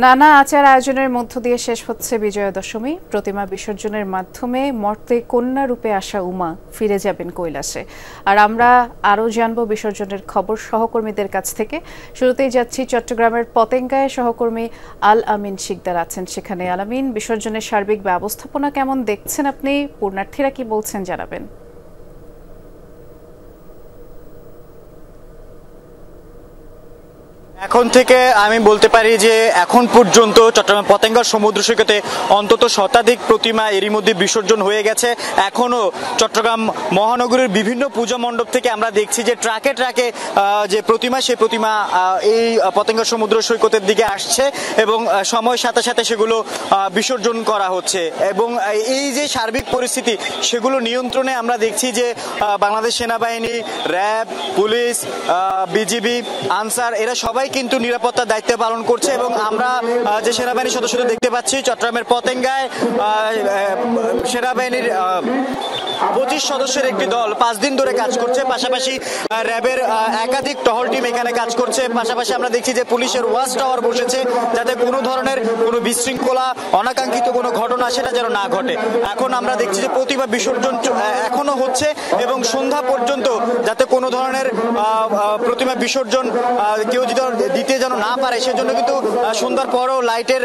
নানা আচার আয়োজনের মধ্য দিয়ে শেষ হচ্ছে বিজয়া দশমী। প্রতিমা বিসর্জনের মাধ্যমে মর্তে কন্যা রূপে আসা উমা ফিরে যাবেন কৈলাসে। আর আমরা আরও জানব বিসর্জনের খবর সহকর্মীদের কাছ থেকে। শুরুতেই যাচ্ছি চট্টগ্রামের পতেঙ্গায়, সহকর্মী আল আমিন শিকদার আছেন সেখানে। আল আমিন, বিসর্জনের সার্বিক ব্যবস্থাপনা কেমন দেখছেন আপনি? পুণ্যার্থীরা কি বলছেন জানাবেন। এখন থেকে আমি বলতে পারি যে এখন পর্যন্ত চট্টগ্রাম পতেঙ্গা সমুদ্র সৈকতে অন্তত শতাধিক প্রতিমা এরই মধ্যে বিসর্জন হয়ে গেছে। এখনো চট্টগ্রাম মহানগরের বিভিন্ন পূজা মণ্ডপ থেকে আমরা দেখছি যে ট্রাকে ট্রাকে যে প্রতিমা, সেই প্রতিমা এই পতেঙ্গা সমুদ্র সৈকতের দিকে আসছে এবং সময়ের সাথে সাথে সেগুলো বিসর্জন করা হচ্ছে। এবং এই যে সার্বিক পরিস্থিতি, সেগুলো নিয়ন্ত্রণে আমরা দেখছি যে বাংলাদেশ সেনাবাহিনী, র্যাব, পুলিশ, বিজিবি, আনসার এরা সবাই কিন্তু নিরাপত্তার দায়িত্ব পালন করছে। এবং আমরা যে সেনাবাহিনীর সদস্যদের দেখতে পাচ্ছি চট্টগ্রামের পতেঙ্গায়, সেনাবাহিনীর 25 সদস্যের একটি দল 5 দিন ধরে কাজ করছে। পাশাপাশি র্যাবের একাধিক টহল টিম এখানে কাজ করছে। পাশাপাশি আমরা দেখছি যে পুলিশের ওয়াচ টাওয়ার বসেছে, যাতে কোনো ধরনের কোনো বিশৃঙ্খলা, অনাকাঙ্ক্ষিত কোনো ঘটনা সেটা যেন না ঘটে। এখন আমরা দেখছি যে প্রতিমা বিসর্জন এখনো হচ্ছে এবং সন্ধ্যা পর্যন্ত যাতে কোনো ধরনের প্রতিমা বিসর্জন কেউ দিতে যেন না পারে, সেজন্য কিন্তু সন্ধ্যার পরেও লাইটের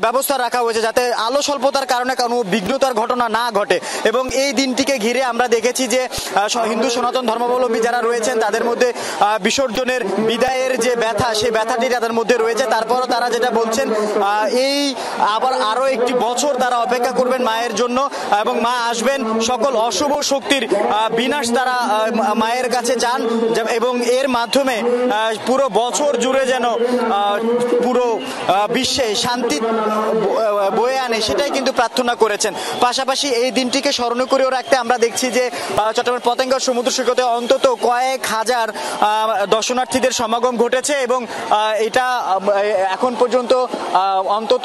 ব্যবস্থা রাখা হয়েছে, যাতে আলো স্বল্পতার কারণে কোনো বিঘ্নতার ঘটনা না ঘটে। এবং এই দিনটিকে ঘিরে আমরা দেখেছি যে হিন্দু সনাতন ধর্মাবলম্বী যারা রয়েছেন তাদের মধ্যে বিসর্জনের বিদায়ের যে ব্যথা, সেই ব্যথাটি তাদের মধ্যে রয়েছে। তারপরও তারা যেটা বলছেন, এই আবার আরো একটি বছর তারা অপেক্ষা করবেন মায়ের জন্য এবং মা আসবেন। সকল অশুভ শক্তির বিনাশ তারা মায়ের কাছে চান এবং এর মাধ্যমে পুরো বছর জুড়ে যেন পুরো বিশ্বে শান্তি বয়ে আনে, সেটাই কিন্তু প্রার্থনা করেছেন। পাশাপাশি এই দিনটিকে স্মরণ করেও রাখতে আমরা দেখছি যে চট্টগ্রাম পতেঙ্গা সমুদ্র সৈকতে অন্তত কয়েক হাজার দর্শনার্থীদের সমাগম ঘটেছে এবং এটা এখন পর্যন্ত অন্তত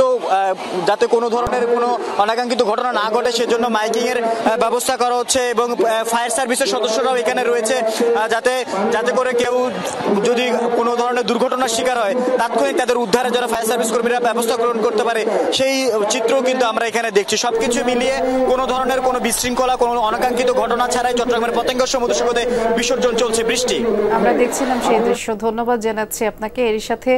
যাতে কোনো ধরনের কোনো অনাকাঙ্ক্ষিত ঘটনা না ঘটে সেজন্য মাইকিং এর ব্যবস্থা করা হচ্ছে এবং ফায়ার সার্ভিসের সদস্যরাও এখানে রয়েছে, যাতে করে কেউ যদি কোনো ধরনের দুর্ঘটনার শিকার হয় তাৎক্ষণিক তাদের উদ্ধারে যারা ফায়ার সার্ভিস কর্মীরা ব্যবস্থা গ্রহণ করতে পারে, সেই চিত্রও কিন্তু আমরা এখানে দেখছি। সবকিছু মিলিয়ে কোনো ধরনের কোনো বিশৃঙ্খলা, কোনো অনাকাঙ্ক্ষিত ঘটনা ছাড়াই চট্টগ্রামের পতেঙ্গা সমুদ্র সৈকতে বিসর্জন চলছে। বৃষ্টি, আমরা দেখছিলাম সেই দৃশ্য। ধন্যবাদ জানাচ্ছি আপনাকে। এর সাথে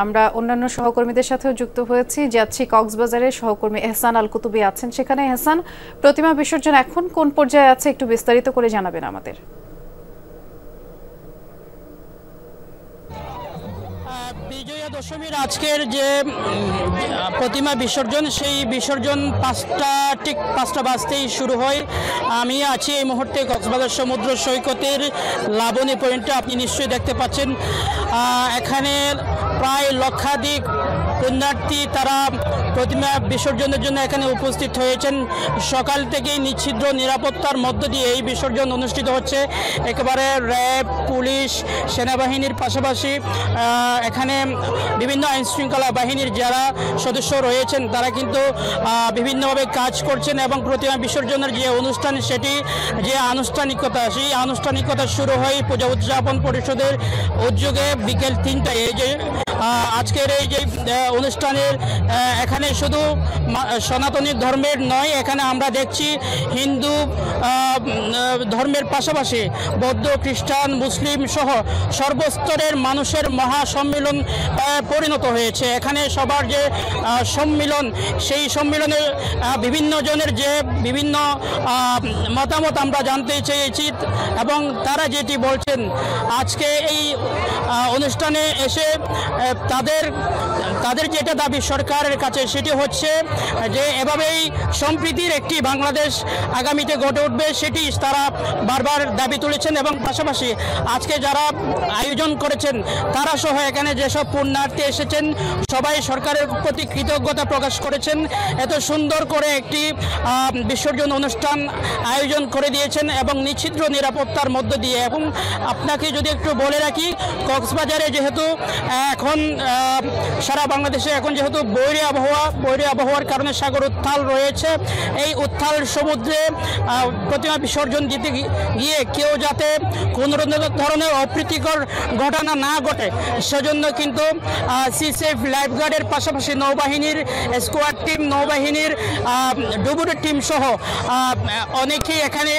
আমরা অন্যান্য সহকর্মীদের সাথেও যুক্ত হয়েছি। যাচ্ছি কক্সবাজারে, সহকর্মী এহসান আল কুতুবী আছেন সেখানে। এহসান, প্রতিমা বিসর্জন এখন কোন পর্যায়ে আছে, একটু বিস্তারিত করে জানাবেন আমাদের। বিজয়া দশমীর আজকের যে প্রতিমা বিসর্জন, সেই বিসর্জন 5টা বাজতেই শুরু হয়। আমি আছি এই মুহূর্তে কক্সবাজার সমুদ্র সৈকতের লাবণী পয়েন্টে। আপনি নিশ্চয়ই দেখতে পাচ্ছেন এখানে প্রায় লক্ষাধিক পুণ্যার্থী তারা প্রতিমা বিসর্জনের জন্য এখানে উপস্থিত হয়েছেন। সকাল থেকেই নিশ্চিদ্র নিরাপত্তার মধ্য দিয়ে এই বিসর্জন অনুষ্ঠিত হচ্ছে। একেবারে র্যাব, পুলিশ, সেনাবাহিনীর পাশাপাশি এখানে বিভিন্ন আইনশৃঙ্খলা বাহিনীর যারা সদস্য রয়েছেন তারা কিন্তু বিভিন্নভাবে কাজ করছেন এবং প্রতিমা বিসর্জনের যে অনুষ্ঠান, সেটি যে আনুষ্ঠানিকতা, সেই আনুষ্ঠানিকতা শুরু হয় পূজা উদযাপন পরিষদের উদ্যোগে বিকেল 3টায়। এই যে আজকের এই যে অনুষ্ঠানের এখানে শুধু সনাতনী ধর্মের নয়, এখানে আমরা দেখছি হিন্দু ধর্মের পাশাপাশি বৌদ্ধ, খ্রিস্টান, মুসলিম সহ সর্বস্তরের মানুষের মহাসম্মেলন পরিণত হয়েছে। এখানে সবার যে সম্মিলন, সেই সম্মিলনে বিভিন্ন জনের যে বিভিন্ন মতামত আমরা জানতে চেয়েছি এবং তারা যেটি বলছেন আজকে এই অনুষ্ঠানে এসে তাদের যেটা দাবি সরকারের কাছে, সেটি হচ্ছে যে এভাবেই সম্প্রীতির একটি বাংলাদেশ আগামীতে গড়ে উঠবে, সেটি তারা বারবার দাবি তুলেছেন। এবং পাশাপাশি আজকে যারা আয়োজন করেছেন তারা সহ এখানে যেসব পুণ্যার্থী এসেছেন সবাই সরকারের প্রতি কৃতজ্ঞতা প্রকাশ করেছেন। এত সুন্দর করে একটি বিসর্জন অনুষ্ঠান আয়োজন করে দিয়েছেন এবং নিশ্চিদ্র নিরাপত্তার মধ্য দিয়ে। এবং আপনাকে যদি একটু বলে রাখি, কক্সবাজারে যেহেতু এখন এখন সারা বাংলাদেশে এখন যেহেতু বৈরী আবহাওয়ার কারণে সাগর উত্তাল রয়েছে, এই উত্তাল সমুদ্রে প্রতিমা বিসর্জন দিতে গিয়ে কেউ যাতে কোনো ধরনের অপ্রীতিকর ঘটনা না ঘটে সেজন্য কিন্তু সি সেফ লাইফগার্ডের পাশাপাশি নৌবাহিনীর স্কোয়াড টিম, নৌবাহিনীর ডুবুরি টিম সহ অনেকেই এখানে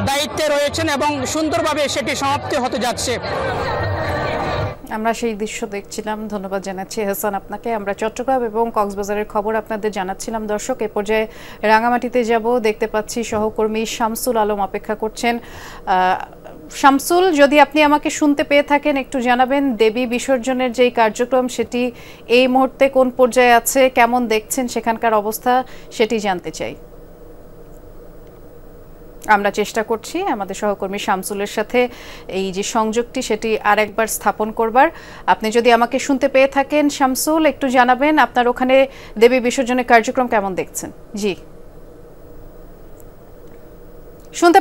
দায়িত্বে রয়েছেন এবং সুন্দরভাবে সেটি সমাপ্তি হতে যাচ্ছে। আমরা সেই দৃশ্য দেখছিলাম। ধন্যবাদ জানাচ্ছি হাসান আপনাকে। আমরা চট্টগ্রাম এবং কক্সবাজারের খবর আপনাদের জানাচ্ছিলাম। দর্শক, এ পর্যায়ে রাঙামাটিতে যাব। দেখতে পাচ্ছি সহকর্মী শামসুল আলম অপেক্ষা করছেন। শামসুল, যদি আপনি আমাকে শুনতে পেয়ে থাকেন একটু জানাবেন, দেবী বিসর্জনের যেই কার্যক্রম সেটি এই মুহূর্তে কোন পর্যায়ে আছে, কেমন দেখছেন সেখানকার অবস্থা, সেটি জানতে চাই। আমরা চেষ্টা করছি আমাদের সহকর্মী শামসুলের সাথে এই যে সংযোগটি সেটি আরেকবার স্থাপন করবার। আপনি যদি আমাকে শুনতে পেয়ে থাকেন শামসুল, একটু জানাবেন আপনার ওখানে দেবী বিসর্জনের কার্যক্রম কেমন দেখছেন। জি, শুনতে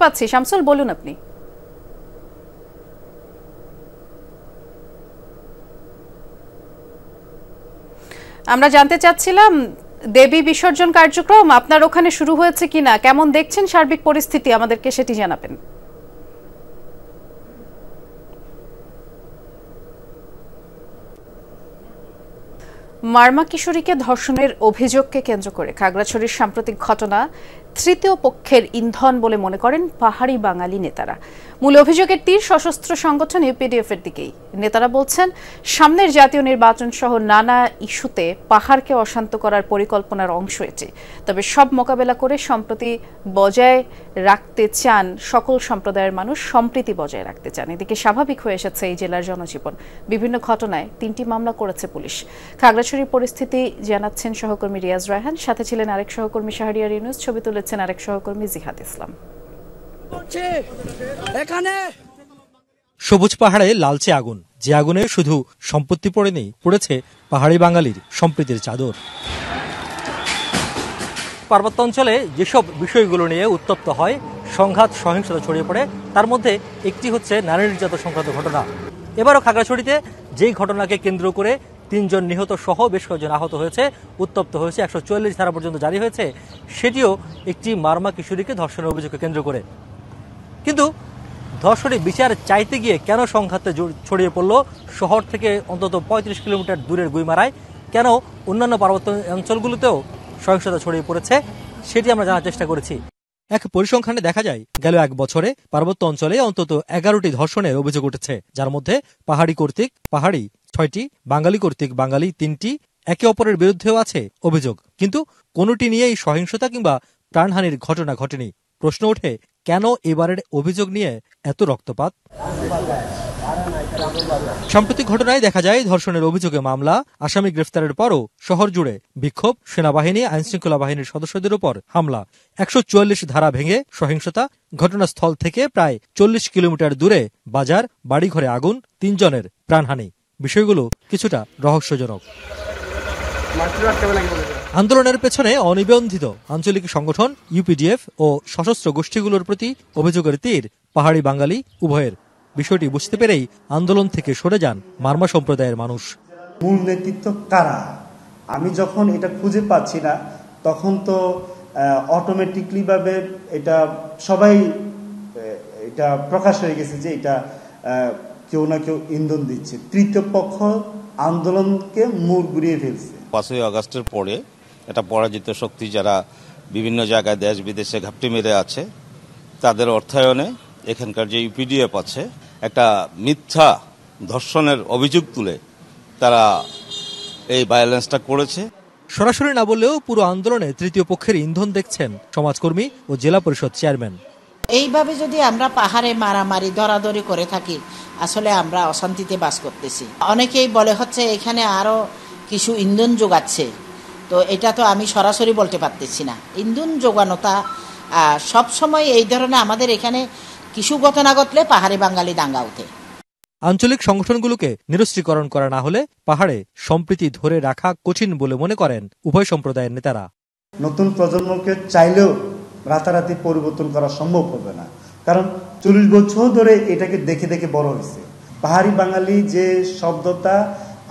পাচ্ছি শামসুল, বলুন আপনি। আমরা জানতে চাচ্ছিলাম দেবী বিসর্জন কার্যক্রম আপনার ওখানে শুরু হয়েছে কিনা, কেমন দেখছেন সার্বিক পরিস্থিতি, আমাদেরকে সেটি জানাবেন। মারমা কিশোরীকে ধর্ষণের অভিযোগকে কেন্দ্র করে খাগড়াছড়ির সাম্প্রতিক ঘটনা তৃতীয় পক্ষের ইন্ধন বলে মনে করেন পাহাড়ি বাঙালি নেতারা। মূল অভিযোগের তীর সশস্ত্র সংগঠন ইউপিডিএফ এর দিকেই। নেতারা বলছেন, সামনের জাতীয় নির্বাচন সহ নানা ইস্যুতে পাহাড়কে অশান্ত করার পরিকল্পনার অংশ এটি। তবে সব মোকাবেলা করে সম্প্রতি বজায় রাখতে চান, সকল সম্প্রদায়ের মানুষ সম্প্রীতি বজায় রাখতে চান। এদিকে স্বাভাবিক হয়ে এসেছে এই জেলার জনজীবন। বিভিন্ন ঘটনায় 3টি মামলা করেছে পুলিশ। খাগড়াছড়ির পরিস্থিতি জানাচ্ছেন সহকর্মী রিয়াজ রায়হান, সাথে ছিলেন আরেক সহকর্মী শাহরিয়ার ইউনুস, ছবি তুলেছেন আরেক সহকর্মী জিহাদ ইসলাম। সবুজ পাহাড়ে লালচে আগুন, যে আগুনে শুধু সম্পত্তি পড়ে নেই, পড়েছে পাহাড়ি বাঙালির সম্প্রীতির চাদর। পার্বত্য অঞ্চলে যেসব বিষয়গুলো নিয়ে উত্তপ্ত হয়, সংঘাত সহিংসতা ছড়িয়ে পড়ে, তার মধ্যে একটি হচ্ছে নারী নির্যাতন সংক্রান্ত ঘটনা। এবারও খাগড়াছড়িতে যেই ঘটনাকে কেন্দ্র করে 3 জন নিহত সহ বেশ কয়েকজন আহত হয়েছে, উত্তপ্ত হয়েছে, 144 ধারা পর্যন্ত জারি হয়েছে, সেটিও একটি মারমা কিশোরীকে ধর্ষণের অভিযোগকে কেন্দ্র করে। কিন্তু ধর্ষণের বিচার চাইতে গিয়ে কেন সংঘাতে ছড়িয়ে পড়ল শহর থেকে অন্তত 35 কিলোমিটার দূরের গুইমারায়, কেন অন্যান্য পার্বত্য অঞ্চলগুলোতেও সহিংসতা ছড়িয়ে পড়েছে, সেটি আমরা জানার চেষ্টা করেছি। এক পরিসংখ্যানে দেখা যায়, গেল 1 বছরে পার্বত্য অঞ্চলে অন্তত 11টি ধর্ষণের অভিযোগ উঠেছে, যার মধ্যে পাহাড়ি কর্তৃক পাহাড়ি 6টি, বাঙালি কর্তৃক বাঙালি 3টি, একে অপরের বিরুদ্ধেও আছে অভিযোগ। কিন্তু কোনোটি নিয়েই সহিংসতা কিংবা প্রাণহানির ঘটনা ঘটেনি। প্রশ্ন ওঠে, কেন এবারের অভিযোগ নিয়ে এত রক্তপাত? সাম্প্রতিক ঘটনায় দেখা যায়, ধর্ষণের অভিযোগে মামলা, আসামি গ্রেফতারের পরও শহর জুড়ে বিক্ষোভ, সেনাবাহিনী, আইনশৃঙ্খলা বাহিনীর সদস্যদের উপর হামলা, 144 ধারা ভেঙে সহিংসতা, ঘটনাস্থল থেকে প্রায় 40 কিলোমিটার দূরে বাজার, বাড়িঘরে আগুন, 3 জনের প্রাণহানি। বিষয়গুলো কিছুটা রহস্যজনক। আন্দোলনের পেছনে অনিবন্ধিত আঞ্চলিক সংগঠন ইউপিডিএফ ও সশস্ত্র গোষ্ঠীগুলোর প্রতি অভিযোগের তীর পাহাড়ি বাঙালি উভয়ের। বিষয়টি বুঝতে পেরেই আন্দোলন থেকে সরে যান মারমা সম্প্রদায়ের মানুষ। মূল নেতৃত্ব কারা, আমি যখন এটা খুঁজে পাচ্ছি না, তখন তো অটোমেটিকলি ভাবে এটা সবাই এটা প্রকাশ হয়ে গেছে যে এটা কেউ না কেউ ইন্ধন দিচ্ছে, তৃতীয় পক্ষ আন্দোলনকে মোড় ঘুরিয়ে ফেলছে। 5ই আগস্টের পরে এটা পরাজিত শক্তি যারা বিভিন্ন জায়গায় দেশ বিদেশে ঘাপটি মেরে আছে, তাদের অর্থায়নে এখানকার যে ইউপিডিএফ আছে, একটা মিথ্যা ধর্ষণের অভিযোগ তুলে তারা এই ভায়োলেন্সটা করেছে। সরাসরি না বললেও পুরো আন্দোলনে তৃতীয় পক্ষের ইন্ধন দেখছেন সমাজকর্মী ও জেলা পরিষদ চেয়ারম্যান। এইভাবে যদি আমরা পাহাড়ে মারামারি ধরাধরি করে থাকি, আসলে আমরা অশান্তিতে বাস করতেছি। অনেকেই বলে হচ্ছে এখানে আরো কিছু ইন্ধন যোগাচ্ছে, তো এটা তো আমি সরাসরি বলতে পারতেছি না। ইন্ধন যোগানোটা সবসময় এই ধরনের আমাদের এখানে কিছু ঘটনা ঘটলে পাহাড়ি বাঙালি দাঙ্গা ওঠে। আঞ্চলিক সংগঠনগুলোকে নিরস্ত্রীকরণ করা না হলে পাহাড়ে সম্প্রীতি ধরে রাখা কঠিন বলে মনে করেন উভয় সম্প্রদায়ের নেতারা। নতুন প্রজন্মকে চাইলেও রাতারাতি পরিবর্তন করা সম্ভব হবে না, কারণ 40 বছর ধরে এটাকে দেখে দেখে বড় হয়েছে। পাহাড়ি বাঙালি যে শব্দটা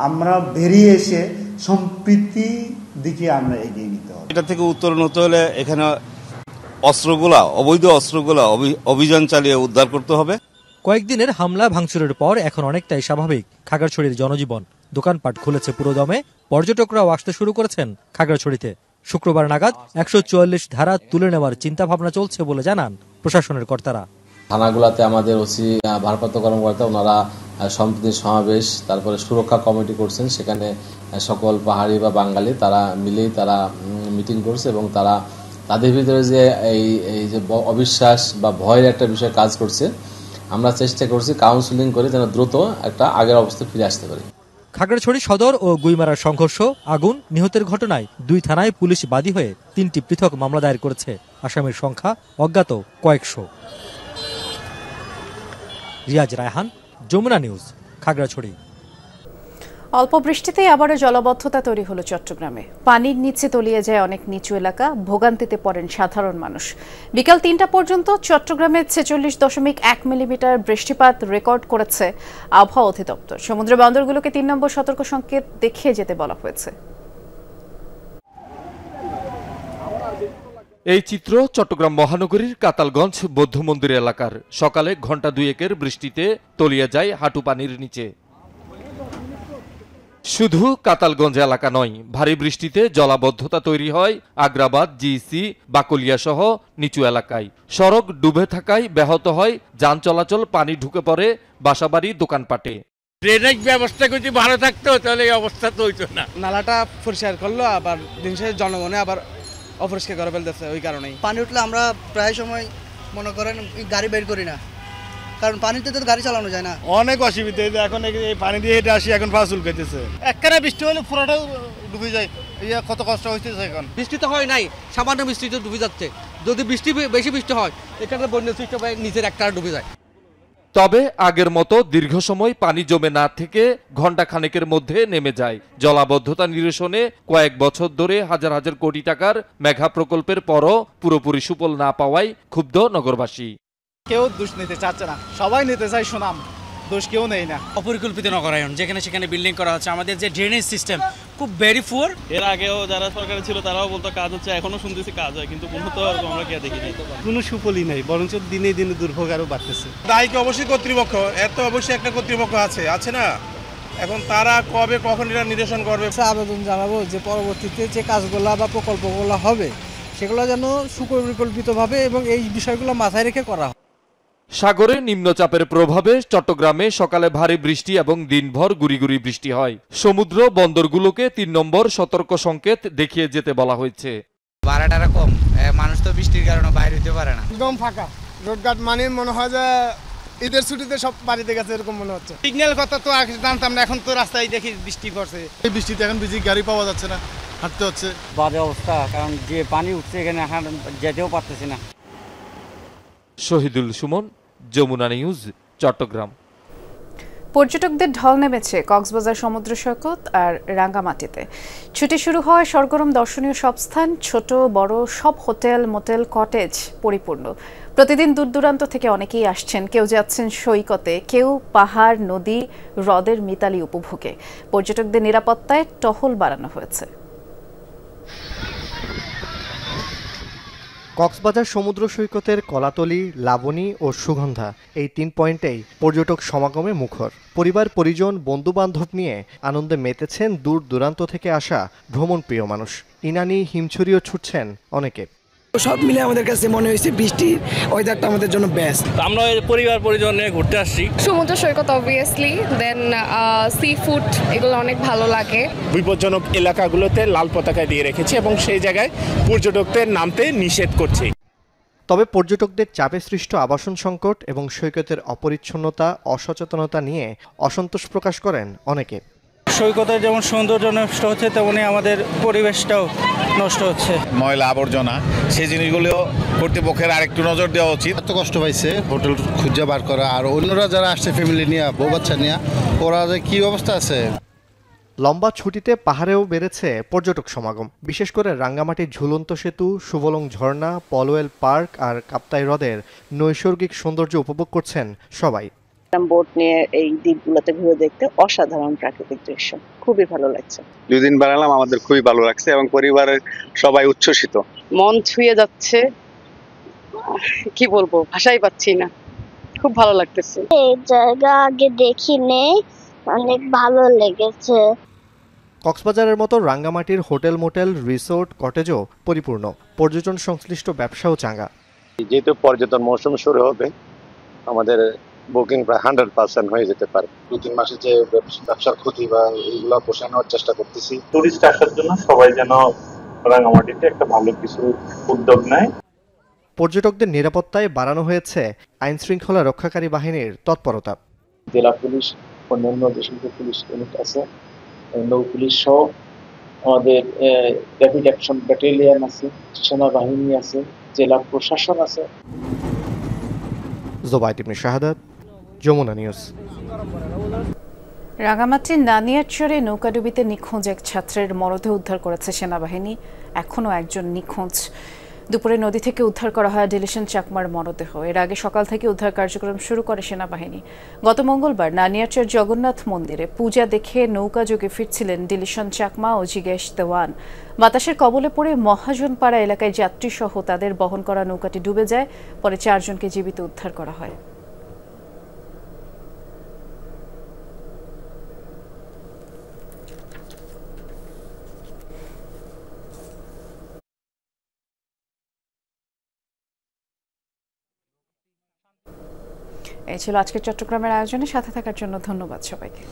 আমরা বেরিয়ে এসে সম্প্রীতি দিকে আমরা এগিয়ে নিতে হবে। এটা থেকে উত্তরণ হতে হলে এখানে অবৈধ অস্ত্রগুলা অভিযান চালিয়ে উদ্ধার করতে হবে। কয়েকদিনের হামলা ভাঙচুরের পর এখন অনেকটাই স্বাভাবিক খাগড়াছড়ির জনজীবন। দোকানপাট খুলেছে পুরোদমে, পর্যটকরাও আসতে শুরু করেছেন খাগড়াছড়িতে। শুক্রবার নাগাদ 144 ধারা তুলে নেওয়ার চিন্তা ভাবনা চলছে বলে জানান প্রশাসনের কর্তারা। থানাগুলোতে আমাদের ওসি ভারপ্রাপ্ত কর্মকর্তা ওনারা সম্প্রীতি সমাবেশ, তারপরে সুরক্ষা কমিটি করছেন, সেখানে সকল পাহাড়ি বা বাঙালি তারা মিলেই তারা মিটিং করছে এবং তারা তাদের ভিতরে যে এই যে অবিশ্বাস বা ভয়ের একটা বিষয় কাজ করছে, আমরা চেষ্টা করছি কাউন্সিলিং করে যেন দ্রুত একটা আগের অবস্থায় ফিরে আসতে পারি। খাগড়াছড়ি সদর ও গুইমারার সংঘর্ষ, আগুন, নিহতের ঘটনায় 2 থানায় পুলিশ বাদী হয়ে 3টি পৃথক মামলা দায়ের করেছে। আসামির সংখ্যা অজ্ঞাত কয়েকশো। রিয়াজ রায়হান, যমুনা নিউজ, খাগড়াছড়ি। অল্প বৃষ্টিতে আবারও জলাবদ্ধতা তৈরি হলো চট্টগ্রামে। পানির নিচে তলিয়ে যায় অনেক নিচু এলাকা, ভোগান্তিতে পড়েন সাধারণ মানুষ। বিকাল 3টা পর্যন্ত চট্টগ্রামে 46.1 মিলিমিটার বৃষ্টিপাত রেকর্ড করেছে আবহাওয়া অধিদপ্তর। সমুদ্র বন্দরগুলোকে 3 নম্বর সতর্ক সংকেত দেখিয়ে যেতে বলা হয়েছে। এই চিত্র চট্টগ্রাম মহানগরীর কাতালগঞ্জ বৌদ্ধ মন্দির এলাকার। সকালে ঘণ্টা 2-1 বৃষ্টিতে তলিয়ে যায় হাঁটু পানির নিচে। শুধু কাতালগঞ্জ এলাকা নয়, ভারী বৃষ্টিতে জলাবদ্ধতা তৈরি হয় আগ্রাবাদ, জিসি, বাকলিয়া সহ নিচু এলাকায়। সড়ক ডুবে থাকায় ব্যাহত হয় যান চলাচল, পানি ঢুকে পড়ে বাসাবাড়ি, দোকানপাটে। ড্রেনেজ ব্যবস্থা যদি ভালো থাকতো তাহলে এই অবস্থা তো হইতো না। নালাটা পরিষ্কার করলো, আবার দিন শেষে জনগণে আবার অপরিষ্কার করে ফেলতেছে। ওই কারণেই পানি উঠলে আমরা প্রায় সময় মনে করেন গাড়ি বের করি না, কারণ পানিতে তো গাড়ি চালানো যায় না। অনেক অসুবিধা। এখন এই পানি দিয়ে হেঁটে আসি, এখন ফাঁসুল খেতেছে। একখানে বৃষ্টি হলে পুরোটাও ডুবে যায়। কত কষ্ট হইতেছে। এখন বৃষ্টি তো হয় নাই, সামান্য বৃষ্টি তো ডুবে যাচ্ছে। যদি বেশি বৃষ্টি হয় এখানে বন্যা সৃষ্টি হয়, নিচের একটা ডুবে যায়। তবে আগের মতো দীর্ঘ সময় পানি জমে না থেকে ঘণ্টা খানেকের মধ্যে নেমে যায়। জলাবদ্ধতা নিরসনে কয়েক বছর ধরে হাজার হাজার কোটি টাকার মেঘা প্রকল্পের পরও পুরোপুরি সুফল না পাওয়ায় ক্ষুব্ধ নগরবাসী। কেউ দোষ নিতে চাচ্ছে না, সবাই নিতে চায় সুনাম, দোষ কেউ নেই না। অপরিকল্পিত নগরায়ন, যেখানে সেখানে বিল্ডিং করা হচ্ছে। আমাদের যে ড্রেনেজ সিস্টেম খুব ভেরি পুয়ার। এর আগেও যারা সরকারে ছিল তারাও বলতো কাজ হচ্ছে, এখনো শুনতেছি কাজ হয়, কিন্তু কোনো তো আমরা কে দেখিনি। কোনো সুফলই নেই, বরঞ্চ দিনে দিনে দুর্ভোগ আরও বাড়তেছে। দায়ী কি অবশ্যই কর্তৃপক্ষ, এর তো অবশ্যই একটা কর্তৃপক্ষ আছে না। এখন তারা কবে কখন এটা নিরসন করবে। আবেদন জানাবো যে পরবর্তীতে যে কাজগুলো বা প্রকল্পগুলো হবে সেগুলো যেন সুপরিকল্পিতভাবে এবং এই বিষয়গুলো মাথায় রেখে করা হয়। সাগরে নিম্নচাপের প্রভাবে চট্টগ্রামে সকালে ভারী বৃষ্টি এবং দিনভর গুড়ি গুড়ি বৃষ্টি হয়। সমুদ্র বন্দরগুলোকে 3 নম্বর সতর্ক সংকেত দেখিয়ে যেতে বলা হয়েছে। ভাড়াটা কম, মানুষ তো বৃষ্টির কারণে বাইরে হতে পারে না। একদম ফাঁকা রোডঘাট, মানে মনে হয় যে ঈদের ছুটিতে সব বাড়িতে গেছে, এরকম মনে হচ্ছে। সিগন্যাল কথা তো আগে জানতাম না, এখন তো রাস্তায় দেখি বৃষ্টি পড়ছে। এই বৃষ্টিতে এখন বিজি গাড়ি পাওয়া যাচ্ছে না, হাঁটতে হচ্ছে। বাজে অবস্থা, কারণ যে পানি উঠছে এখানে এখন যেতেও পারতেছি না। শহীদুল সুমন, যমুনা নিউজ, চট্টগ্রাম। পর্যটকদের ঢল নেমেছে কক্সবাজার সমুদ্র সৈকত আর রাঙ্গামাটিতে। ছুটি শুরু হওয়ায় সরগরম দর্শনীয় সব স্থান, ছোট বড় সব হোটেল, মোটেল, কটেজ পরিপূর্ণ। প্রতিদিন দূর দূরান্ত থেকে অনেকেই আসছেন, কেউ যাচ্ছেন সৈকতে, কেউ পাহাড়, নদী, হ্রদের মিতালি উপভোগে। পর্যটকদের নিরাপত্তায় টহল বাড়ানো হয়েছে। কক্সবাজার সমুদ্র সৈকতের কলাতলি, লাবণী ও সুগন্ধা, এই 3 পয়েন্টেই পর্যটক সমাগমে মুখর। পরিবার, পরিজন, বন্ধু বান্ধব নিয়ে আনন্দে মেতেছেন দূর দূরান্ত থেকে আসা ভ্রমণ প্রিয় মানুষ। ইনানি, হিমছড়িও ছুটছেন অনেকে। সব মিলে আমাদের কাছে মনে হয়েছে বৃষ্টির ওয়েদারটা আমাদের জন্য বেস্ট। আমরা পরিবার পরিজন নিয়ে ঘুরতে আসছি। সমুদ্র সৈকত অবভিয়াসলি, দেন সি ফুড, এগুলো অনেক ভালো লাগে। বিপজ্জনক এলাকাগুলোতে লাল পতাকা দিয়ে রেখেছে এবং সেই জায়গায় পর্যটকদের নামতে নিষেধ করছে। তবে পর্যটকদের চাপে সৃষ্ট আবাসন সংকট এবং সৈকতের অপরিচ্ছন্নতা, অসচেতনতা নিয়ে অসন্তোষ প্রকাশ করেন অনেকে। সৈকতের যেমন সৌন্দর্য নষ্ট হচ্ছে, তেমনি আমাদের পরিবেশটাও নষ্ট হচ্ছে। ময়লা আবর্জনা, সেই জিনিসগুলো কর্তৃপক্ষের আরেকটু নজর দেওয়া উচিত। এত কষ্ট পাইছে হোটেল খুঁজে বার করা, আর অন্যরা যারা আসছে ফ্যামিলি নিয়ে, বউ বাচ্চা নিয়ে, ওরা যে কি অবস্থা আছে। লম্বা ছুটিতে পাহাড়েও বেড়েছে পর্যটক সমাগম। বিশেষ করে রাঙ্গামাটির ঝুলন্ত সেতু, সুবলং ঝর্ণা, পলওয়েল পার্ক আর কাপ্তাই হ্রদের নৈসর্গিক সৌন্দর্য উপভোগ করছেন সবাই। বোট নিয়ে এই দ্বীপগুলোতে ঘুরে দেখতে অসাধারণ প্রাকৃতিক দৃশ্য, খুবই ভালো লাগছে। 2 দিন বেড়ালাম, আমাদের খুবই ভালো লাগছে এবং পরিবারের সবাই উচ্ছ্বসিত। মন ছুঁয়ে যাচ্ছে, কি বলবো, ভাষাই পাচ্ছি না, খুব ভালো লাগতেছে। এই জায়গা আগে দেখিনি, অনেক ভালো লেগেছে। কক্সবাজারের মতো রাঙ্গামাটির হোটেল মোটেল রিসোর্ট কটেজও পরিপূর্ণ, পর্যটন সংশ্লিষ্ট ব্যবসাও চাঙ্গা। যেহেতু পর্যটন মৌসুম শুরু হবে, আমাদের বুকিং প্রায় 100% হয়ে যেতে পারে। 2-3 মাসে যে ব্যবসার ক্ষতি বা এইগুলো পোষানোর চেষ্টা করতেছি। টুরিস্ট আসার জন্য সবাই যেন রাঙ্গামাটিতে একটা ভালো কিছু উদ্যোগ নেয়। পর্যটকদের নিরাপত্তায় বাড়ানো হয়েছে আইন শৃঙ্খলা রক্ষাকারী বাহিনীর তৎপরতা। জেলা পুলিশ, অন্যান্য যে সকল পুলিশ ইউনিট আছে, নৌ পুলিশ সহ আমাদের র্যাপিড অ্যাকশন ব্যাটালিয়ন আছে, সেনাবাহিনী আছে, জেলা প্রশাসন আছে। জোবায়েদ ইবনে শাহাদাত, যমুনা নিউজ। রাঙামাটির নানিয়ারচরে নৌকাডুবিতে নিখোঁজ এক ছাত্রের মরদেহ উদ্ধার করেছে সেনাবাহিনী। এখনও একজন নিখোঁজ। দুপুরে নদী থেকে উদ্ধার করা হয় ডিলিশন চাকমার মরদেহ। এর আগে সকাল থেকে উদ্ধার কার্যক্রম শুরু করে সেনাবাহিনী। গত মঙ্গলবার নানিয়ারচর জগন্নাথ মন্দিরে পূজা দেখে নৌকাযোগে ফিরছিলেন ডিলিশন চাকমা ও জিগেশ দেওয়ান। বাতাসের কবলে পড়ে মহাজনপাড়া এলাকায় যাত্রীসহ তাদের বহন করা নৌকাটি ডুবে যায়। পরে 4 জনকে জীবিত উদ্ধার করা হয়। এই ছিল আজকের চট্টগ্রামের আয়োজনে। সাথে থাকার জন্য ধন্যবাদ সবাইকে।